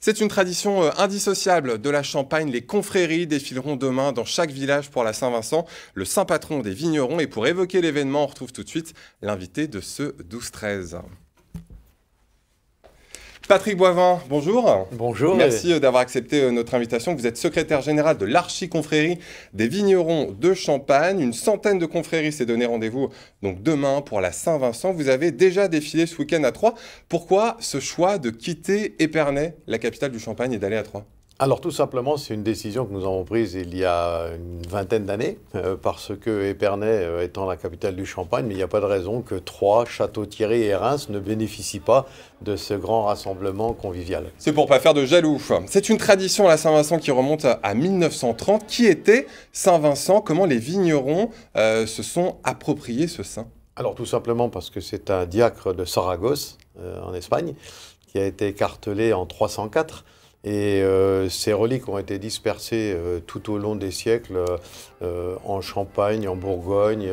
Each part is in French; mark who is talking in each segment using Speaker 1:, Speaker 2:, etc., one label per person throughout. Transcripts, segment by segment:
Speaker 1: C'est une tradition indissociable de la Champagne. Les confréries défileront demain dans chaque village pour la Saint-Vincent, le saint patron des vignerons. Et pour évoquer l'événement, on retrouve tout de suite l'invité de ce 12-13. Patrick Boivin, bonjour.
Speaker 2: Bonjour.
Speaker 1: Merci d'avoir accepté notre invitation. Vous êtes secrétaire général de l'Archiconfrérie des vignerons de Champagne. Une centaine de confréries s'est donné rendez-vous donc demain pour la Saint-Vincent. Vous avez déjà défilé ce week-end à Troyes. Pourquoi ce choix de quitter Épernay, la capitale du Champagne, et d'aller à Troyes ?
Speaker 2: Alors tout simplement, c'est une décision que nous avons prise il y a une vingtaine d'années, parce que Épernay étant la capitale du Champagne, mais il n'y a pas de raison que Troyes, Château-Thierry et Reims ne bénéficient pas de ce grand rassemblement convivial.
Speaker 1: C'est pour pas faire de jaloux. C'est une tradition, la Saint-Vincent, qui remonte à 1930. Qui était Saint-Vincent? Comment les vignerons se sont appropriés ce saint?
Speaker 2: Alors tout simplement parce que c'est un diacre de Saragosse, en Espagne, qui a été écartelé en 304. Et ces reliques ont été dispersées tout au long des siècles en Champagne, en Bourgogne.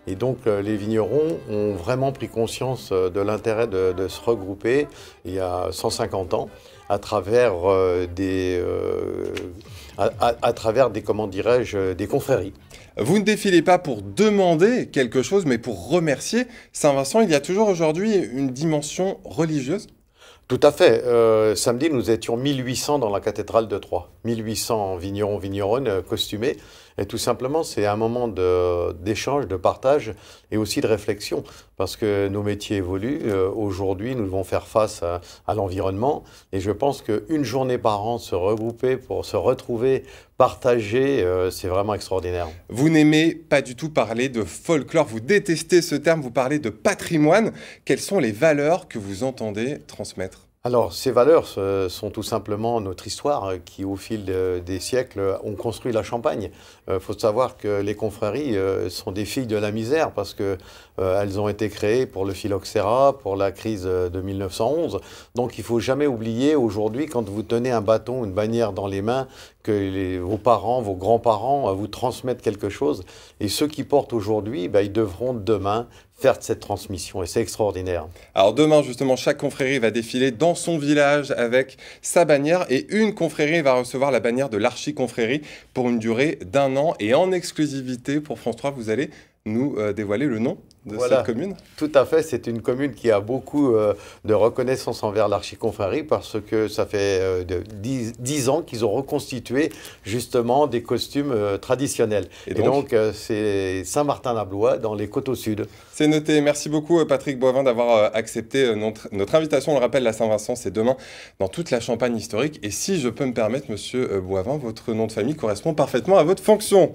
Speaker 2: Et donc les vignerons ont vraiment pris conscience de l'intérêt de se regrouper il y a 150 ans à travers comment dirais-je, des confréries.
Speaker 1: Vous ne défilez pas pour demander quelque chose, mais pour remercier Saint-Vincent. Il y a toujours aujourd'hui une dimension religieuse?
Speaker 2: Tout à fait. Samedi, nous étions 1800 dans la cathédrale de Troyes. 1800 vignerons, vigneronnes costumés. Et tout simplement, c'est un moment d'échange, de partage et aussi de réflexion. Parce que nos métiers évoluent. Aujourd'hui, nous devons faire face à l'environnement. Et je pense qu'une journée par an, se regrouper pour se retrouver, partager, c'est vraiment extraordinaire.
Speaker 1: Vous n'aimez pas du tout parler de folklore. Vous détestez ce terme. Vous parlez de patrimoine. Quelles sont les valeurs que vous entendez transmettre ?
Speaker 2: Alors, ces valeurs sont tout simplement notre histoire qui, au fil des siècles, ont construit la Champagne. Il faut savoir que les confréries sont des filles de la misère parce qu'elles ont été créées pour le phylloxéra, pour la crise de 1911. Donc, il ne faut jamais oublier aujourd'hui, quand vous tenez un bâton, une bannière dans les mains, que vos parents, vos grands-parents vous transmettent quelque chose. Et ceux qui portent aujourd'hui, ils devront demain faire de cette transmission. Et c'est extraordinaire.
Speaker 1: Alors demain, justement, chaque confrérie va défiler dans son village avec sa bannière. Et une confrérie va recevoir la bannière de l'Archiconfrérie pour une durée d'1 an. Et en exclusivité pour France 3, vous allez nous dévoiler le nom de cette commune?
Speaker 2: Tout à fait, c'est une commune qui a beaucoup de reconnaissance envers l'Archiconfrérie parce que ça fait 10 ans qu'ils ont reconstitué justement des costumes traditionnels. Et donc c'est Saint-Martin-la-Blois dans les Côtes au Sud.
Speaker 1: C'est noté. Merci beaucoup Patrick Boivin d'avoir accepté notre invitation. On le rappelle, la Saint-Vincent, c'est demain dans toute la Champagne historique. Et si je peux me permettre, monsieur Boivin, votre nom de famille correspond parfaitement à votre fonction.